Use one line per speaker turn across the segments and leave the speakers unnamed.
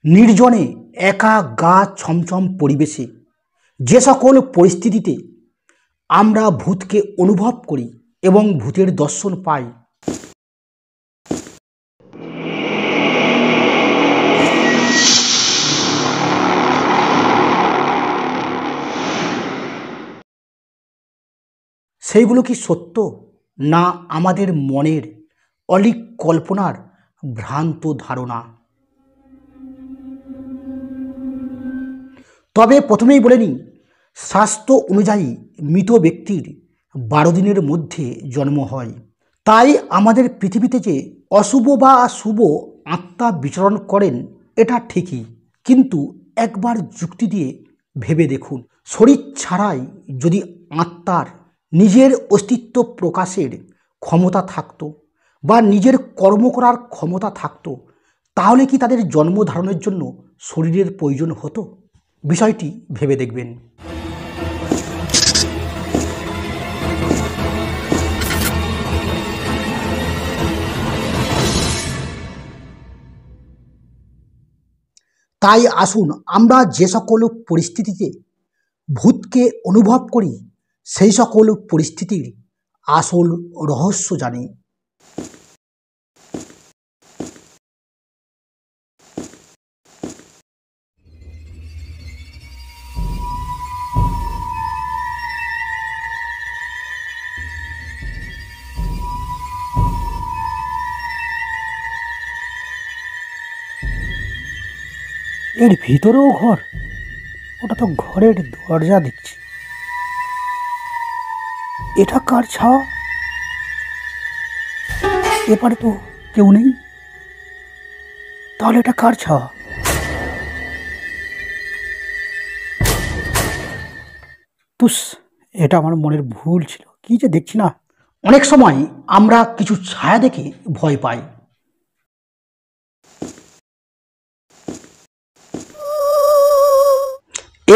নির্জনে একা গা ছমছম পরিবেশে যে সকল পরিস্থিতিতে আমরা ভূতকে অনুভব করি এবং ভূতের দর্শন পাই, সেইগুলো কি সত্য, না আমাদের মনের অলীক কল্পনার ভ্রান্ত ধারণা? তবে প্রথমেই বলে নিই, শাস্ত্র অনুযায়ী মৃত ব্যক্তির 12 দিনের মধ্যে জন্ম হয়। তাই আমাদের পৃথিবীতে যে অশুভ বা শুভ আত্মা বিচরণ করেন এটা ঠিকই, কিন্তু একবার যুক্তি দিয়ে ভেবে দেখুন, শরীর ছাড়াই যদি আত্মার নিজের অস্তিত্ব প্রকাশের ক্ষমতা থাকতো বা নিজের কর্ম করার ক্ষমতা থাকতো, তাহলে কি তাদের জন্ম ধারণের জন্য শরীরের প্রয়োজন হতো? বিষয়টি ভেবে দেখবেন। তাই আসুন আমরা যে সকল পরিস্থিতিতে ভূতকে অনুভব করি সেই সকল পরিস্থিতির আসল রহস্য জানি। এর ভিতরেও ঘর? ওটা তো ঘরের দরজা দেখছি। এটা কার ছাওয়া? এপারে তো কেউ নেই, তাহলে এটা কার ছাওয়া? তুস, এটা আমার মনের ভুল ছিল, কি যে দেখছি না। অনেক সময় আমরা কিছু ছায়া দেখে ভয় পাই।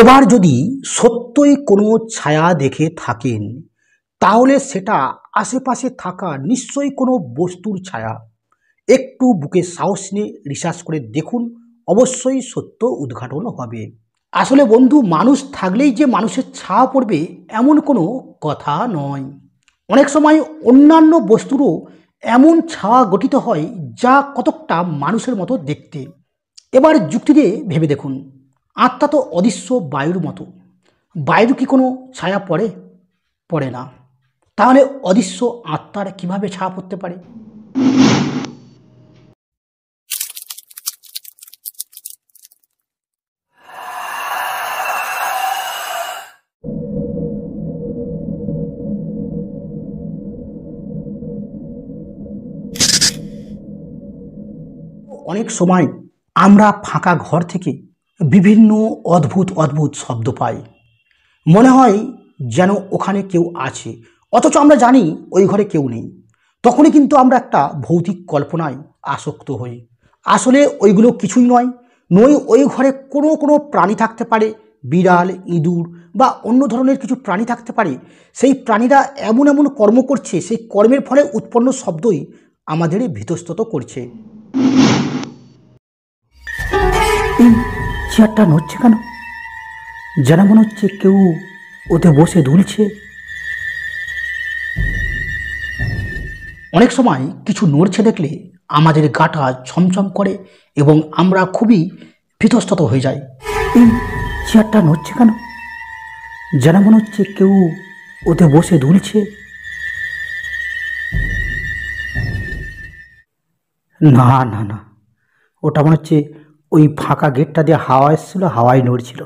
এবার যদি সত্যই কোনো ছায়া দেখে থাকেন, তাহলে সেটা আশেপাশে থাকা নিশ্চয়ই কোনো বস্তুর ছায়া। একটু বুকে সাহস নিয়ে রিসার্চ করে দেখুন, অবশ্যই সত্য উদ্ঘাটন হবে। আসলে বন্ধু, মানুষ থাকলেই যে মানুষের ছায়া পড়বে এমন কোনো কথা নয়। অনেক সময় অন্যান্য বস্তুরও এমন ছায়া গঠিত হয় যা কতকটা মানুষের মতো দেখতে। এবার যুক্তি দিয়ে ভেবে দেখুন, আত্মা তো অদৃশ্য বায়ুর মতো। বায়ুর কি কোনো ছায়া পড়ে? পড়ে না। তাহলে অদৃশ্য আত্মার কিভাবে ছায়া পড়তে পারে? অনেক সময় আমরা ফাঁকা ঘর থেকে বিভিন্ন অদ্ভুত অদ্ভুত শব্দ পাই। মনে হয় যেন ওখানে কেউ আছে, অথচ আমরা জানি ওই ঘরে কেউ নেই। তখনই কিন্তু আমরা একটা ভৌতিক কল্পনায় আসক্ত হই। আসলে ওইগুলো কিছুই নয়, ওই ঘরে কোনো কোনো প্রাণী থাকতে পারে, বিড়াল, ইঁদুর বা অন্য ধরনের কিছু প্রাণী থাকতে পারে। সেই প্রাণীরা এমন এমন কর্ম করছে, সেই কর্মের ফলে উৎপন্ন শব্দই আমাদের ভীতস্তত করছে। এই চেয়ারটা নড়ছে কেন? যেন মনে হচ্ছে কেউ ওতে বসে দুলছে। অনেক সময় কিছু নড়ছে দেখলে আমাদের গাটা ছমছম করে এবং আমরা খুবই ভীতস্তত হয়ে যাই। এই চেয়ারটা নড়ছে কেন? যেন মনে হচ্ছে কেউ ওতে বসে দুলছে। না না না, ওটা মনে হচ্ছে ওই ফাঁকা গেটটা দিয়ে হাওয়া এসেছিল, হাওয়ায় নড়ছিল।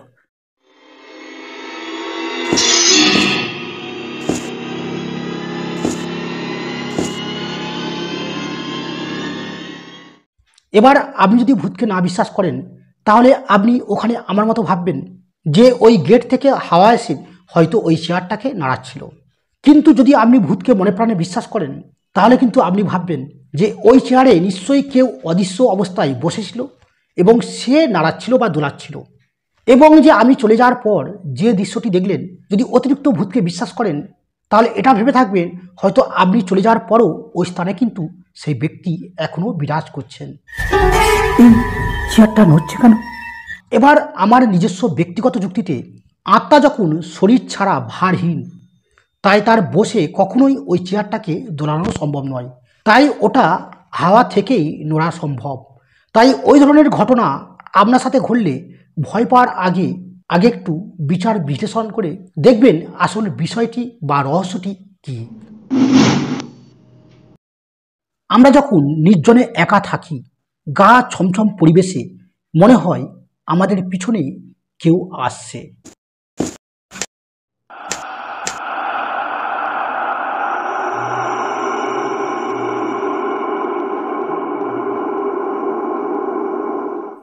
এবার আপনি যদি ভূতকে না বিশ্বাস করেন, তাহলে আপনি ওখানে আমার মতো ভাববেন যে ওই গেট থেকে হাওয়া এসে হয়তো ওই চেয়ারটাকে নাড়াচ্ছিল। কিন্তু যদি আপনি ভূতকে মনে প্রাণে বিশ্বাস করেন, তাহলে কিন্তু আপনি ভাববেন যে ওই চেয়ারে নিশ্চয়ই কেউ অদৃশ্য অবস্থায় বসেছিল এবং সে নাড়াচ্ছিল বা দোলাচ্ছিল। এবং যে আমি চলে যাওয়ার পর যে দৃশ্যটি দেখলেন, যদি অতিরিক্ত ভূতকে বিশ্বাস করেন, তাহলে এটা ভেবে থাকবেন হয়তো আপনি চলে যাওয়ার পরও ওই স্থানে কিন্তু সেই ব্যক্তি এখনো বিরাজ করছেন। এই চেয়ারটা নড়ছে কেন? এবার আমার নিজস্ব ব্যক্তিগত যুক্তিতে আত্মা যখন শরীর ছাড়া ভারহীন, তাই তার বসে কখনোই ওই চেয়ারটাকে দোলানো সম্ভব নয়, তাই ওটা হাওয়া থেকেই নড়া সম্ভব। তাই ওই ধরনের ঘটনা আপনার সাথে ঘটলে ভয় পাওয়ার আগে আগে একটু বিচার বিশ্লেষণ করে দেখবেন আসল বিষয়টি বা রহস্যটি কী। আমরা যখন নির্জনে একা থাকি, গা ছমছম পরিবেশে মনে হয় আমাদের পিছনে কেউ আসছে।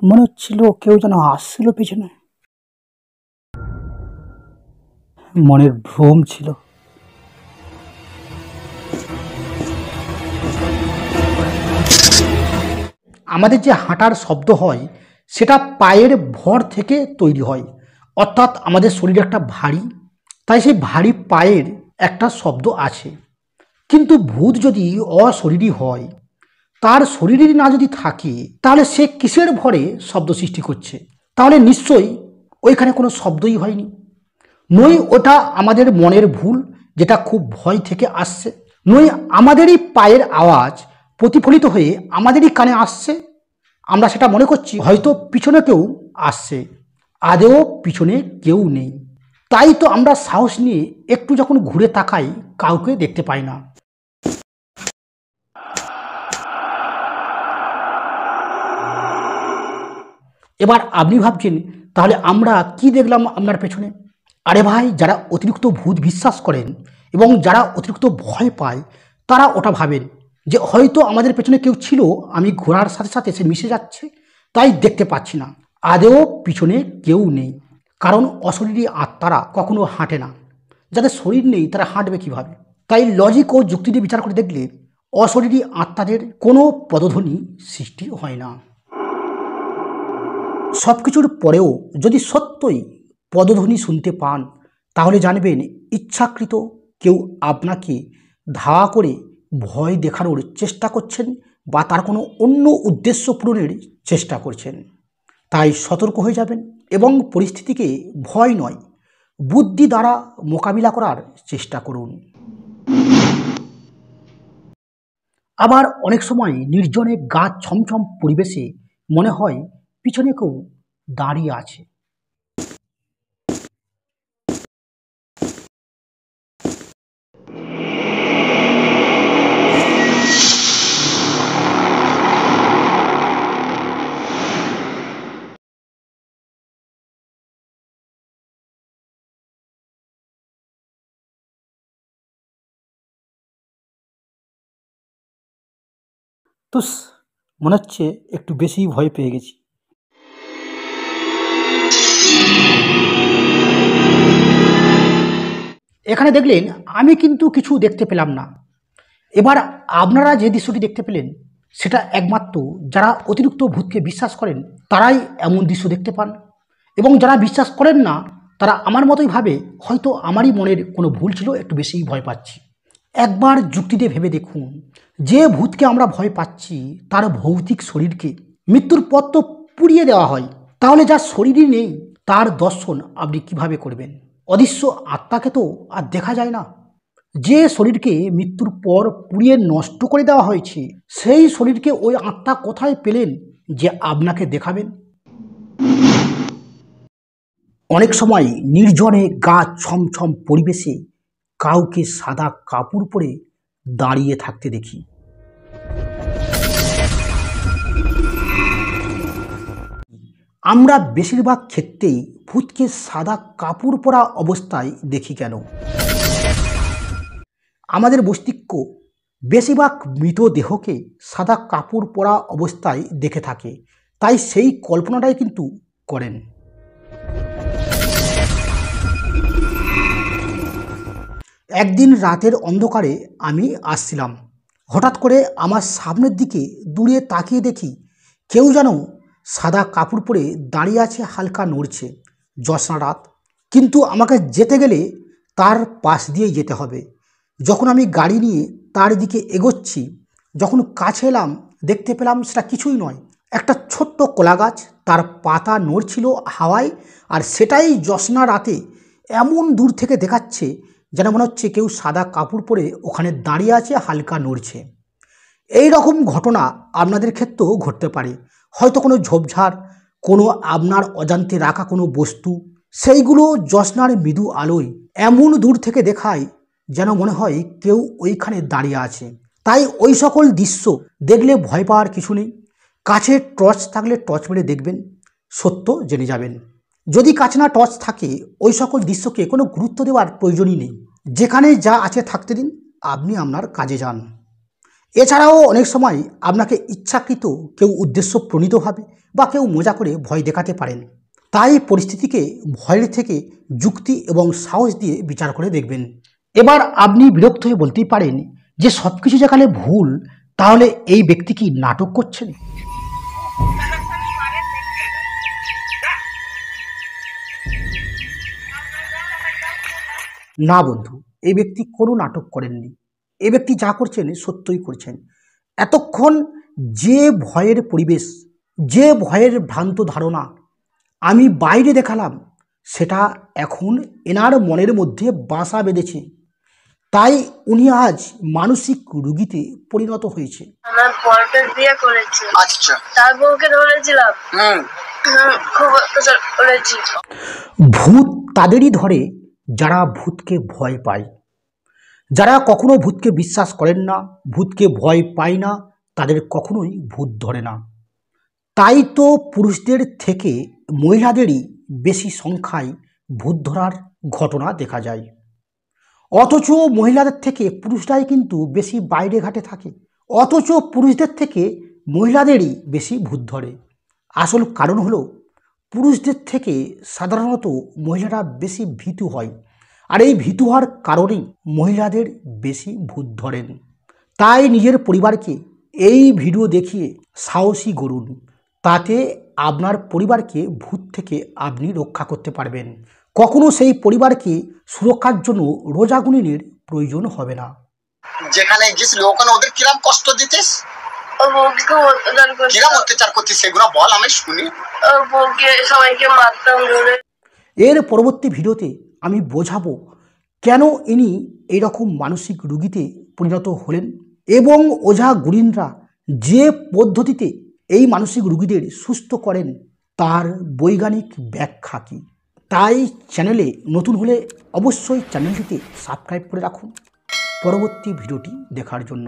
মনে হচ্ছিল কেউ যেন আসছিল পেছনে। মনের ভ্রম ছিল। আমাদের যে হাঁটার শব্দ হয় সেটা পায়ের ভর থেকে তৈরি হয়, অর্থাৎ আমাদের শরীর একটা ভারী, তাই সেই ভারী পায়ের একটা শব্দ আছে। কিন্তু ভূত যদি অশরীরী হয়, তার শরীরই না যদি থাকে, তাহলে সে কিসের ভরে শব্দ সৃষ্টি করছে? তাহলে নিশ্চয়ই ওইখানে কোনো শব্দই হয়নি। নই ওটা আমাদের মনের ভুল, যেটা খুব ভয় থেকে আসছে, নই আমাদেরই পায়ের আওয়াজ প্রতিফলিত হয়ে আমাদেরই কানে আসছে, আমরা সেটা মনে করছি হয়তো পিছনে কেউ আসছে, আদেও পিছনে কেউ নেই। তাই তো আমরা সাহস নিয়ে একটু যখন ঘুরে তাকাই, কাউকে দেখতে পাই না। এবার আপনি ভাবছেন তাহলে আমরা কি দেখলাম আপনার পেছনে? আরে ভাই, যারা অতিরিক্ত ভূত বিশ্বাস করেন এবং যারা অতিরিক্ত ভয় পায়, তারা ওটা ভাবেন যে হয়তো আমাদের পেছনে কেউ ছিল, আমি ঘোরার সাথে সাথে সে মিশে যাচ্ছে, তাই দেখতে পাচ্ছি না। আদেও পিছনে কেউ নেই, কারণ অশরীরী আত্মারা কখনো হাঁটে না। যাদের শরীর নেই তারা হাঁটবে কীভাবে? তাই লজিক ও যুক্তি দিয়ে বিচার করে দেখলে অশরীরী আত্মাদের কোনো পদধ্বনি সৃষ্টি হয় না। সব কিছুর পরেও যদি সত্যই পদধ্বনি শুনতে পান, তাহলে জানবেন ইচ্ছাকৃত কেউ আপনাকে ধাওয়া করে ভয় দেখানোর চেষ্টা করছেন বা তার কোনো অন্য উদ্দেশ্য পূরণের চেষ্টা করছেন। তাই সতর্ক হয়ে যাবেন এবং পরিস্থিতিকে ভয় নয়, বুদ্ধি দ্বারা মোকাবিলা করার চেষ্টা করুন। আবার অনেক সময় নির্জনে গা ছমছম পরিবেশে মনে হয় পিছনে কেউ দাঁড়িয়ে আছে। তো মনে হচ্ছে একটু বেশি ভয় পেয়ে গেছি। এখানে দেখলেন আমি কিন্তু কিছু দেখতে পেলাম না। এবার আপনারা যে দৃশ্যটি দেখতে পেলেন সেটা একমাত্র যারা অতিরিক্ত ভূতকে বিশ্বাস করেন তারাই এমন দৃশ্য দেখতে পান, এবং যারা বিশ্বাস করেন না তারা আমার মতোই ভাবে হয়তো আমারই মনের কোনো ভুল ছিল, একটু বেশিই ভয় পাচ্ছি। একবার যুক্তি দিয়ে ভেবে দেখুন, যে ভূতকে আমরা ভয় পাচ্ছি তার ভৌতিক শরীরকে মৃত্যুর পর তো পুড়িয়ে দেওয়া হয়, তাহলে যার শরীরই নেই তার দর্শন আপনি কিভাবে করবেন? অদৃশ্য আত্মাকে তো আর দেখা যায় না। যে শরীরকে মৃত্যুর পর পুড়িয়ে নষ্ট করে দেওয়া হয়েছে, সেই শরীরকে ওই আত্মা কোথায় পেলেন যে আপনাকে দেখাবেন? অনেক সময় নির্জনে গা ছমছম পরিবেশে কাউকে সাদা কাপড় পরে দাঁড়িয়ে থাকতে দেখি। আমরা বেশিরভাগ ক্ষেত্রেই ভূতকে সাদা কাপড় পরা অবস্থায় দেখি কেন? আমাদের মস্তিষ্ক বেশিরভাগ মৃতদেহকে সাদা কাপড় পরা অবস্থায় দেখে থাকে, তাই সেই কল্পনাটাই কিন্তু করেন। একদিন রাতের অন্ধকারে আমি আসছিলাম, হঠাৎ করে আমার সামনের দিকে দূরে তাকিয়ে দেখি কেউ যেন সাদা কাপড় পরে দাঁড়িয়ে আছে, হালকা নড়ছে। জ্যোৎস্না রাত, কিন্তু আমাকে যেতে গেলে তার পাশ দিয়েই যেতে হবে। যখন আমি গাড়ি নিয়ে তার দিকে এগোচ্ছি, যখন কাছে এলাম দেখতে পেলাম সেটা কিছুই নয়, একটা ছোট্ট কলা গাছ, তার পাতা নড়ছিল হাওয়ায়, আর সেটাই জ্যোৎস্না রাতে এমন দূর থেকে দেখাচ্ছে যেন মনে হচ্ছে কেউ সাদা কাপড় পরে ওখানে দাঁড়িয়ে আছে, হালকা নড়ছে। এই রকম ঘটনা আপনাদের ক্ষেত্রেও ঘটতে পারে। হয়তো কোনো ঝোপঝাড়, কোনো আপনার অজান্তে রাখা কোনো বস্তু, সেইগুলো জ্যোৎস্নার মৃদু আলোয় এমন দূর থেকে দেখায় যেন মনে হয় কেউ ওইখানে দাঁড়িয়ে আছে। তাই ওই সকল দৃশ্য দেখলে ভয় পাওয়ার কিছু নেই। কাছে টর্চ থাকলে টর্চ মেরে দেখবেন, সত্য জেনে যাবেন। যদি কাছে না টর্চ থাকে, ওই সকল দৃশ্যকে কোনো গুরুত্ব দেওয়ার প্রয়োজনই নেই। যেখানে যা আছে থাকতে দিন, আপনি আপনার কাজে যান। এছাড়াও অনেক সময় আপনাকে ইচ্ছাকৃত কেউ উদ্দেশ্য প্রণীতভাবে বা কেউ মজা করে ভয় দেখাতে পারেন। তাই পরিস্থিতিকে ভয়ের থেকে যুক্তি এবং সাহস দিয়ে বিচার করে দেখবেন। এবার আপনি বিরক্ত হয়ে বলতেই পারেন যে সব কিছু যেখানে ভুল, তাহলে এই ব্যক্তি কি নাটক করছেন? না বন্ধু, এই ব্যক্তি কোনো নাটক করেননি। এই ব্যক্তি যা করছেন সত্যই করছেন। এতক্ষণ যে ভয়ের পরিবেশ, যে ভয়ের ভ্রান্ত ধারণা আমি বাইরে দেখালাম, সেটা এখন এনার মনের মধ্যে বাসা বেঁধেছে। তাই উনি আজ মানসিক রোগীতে পরিণত হয়েছে।
আমার বরকে বিয়ে করেছে। আচ্ছা, তার বউকে ধরেছিলাম। খুব অত্যাচার করেছি।
ভূত তাদেরই ধরে যারা ভূতকে ভয় পায়। যারা কখনো ভূতকে বিশ্বাস করেন না, ভূতকে ভয় পায় না, তাদের কখনোই ভূত ধরে না। তাই তো পুরুষদের থেকে মহিলাদেরই বেশি সংখ্যায় ভূত ধরার ঘটনা দেখা যায়। অথচ মহিলাদের থেকে পুরুষরাই কিন্তু বেশি বাইরে ঘাটে থাকে। অথচ পুরুষদের থেকে মহিলাদেরই বেশি ভূত ধরে। আসল কারণ হলো পুরুষদের থেকে সাধারণত মহিলারা বেশি ভীতু হয়, আর এই ভীতু হওয়ার কারণেই মহিলাদের বেশি ভূত ধরেন। তাই নিজের পরিবারকে এই ভিডিও দেখিয়ে সাহসী করুন। তাতে আপনার পরিবারকে ভূত থেকে আপনি রক্ষা করতে পারবেন। কখনো সেই পরিবারকে সুরক্ষার জন্য রোজাগুনিনের প্রয়োজন হবে না।
যেখানে গেছিল ওখানে ওদের কিরাম কষ্ট দিতিস,
ও বউকে খুব অত্যাচার করতো।
কিরাম অত্যাচার করতিস সেগুলো বল, আমি শুনি।
ও বউকে সবাইকে মারতাম ধরে।
এর পরবর্তী ভিডিওতে আমি বোঝাবো কেন ইনি এইরকম মানসিক রোগীতে পরিণত হলেন এবং ওঝা গুণিনরা যে পদ্ধতিতে এই মানসিক রোগীদের সুস্থ করেন তার বৈজ্ঞানিক ব্যাখ্যা কী। তাই চ্যানেলে নতুন হলে অবশ্যই চ্যানেলটিতে সাবস্ক্রাইব করে রাখুন পরবর্তী ভিডিওটি দেখার জন্য।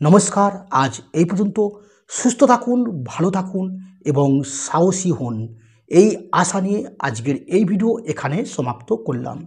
নমস্কার, আজ এই পর্যন্ত। সুস্থ থাকুন, ভালো থাকুন এবং সাহসী হন, এই আশা নিয়ে আজকের এই ভিডিও এখানে সমাপ্ত করলাম।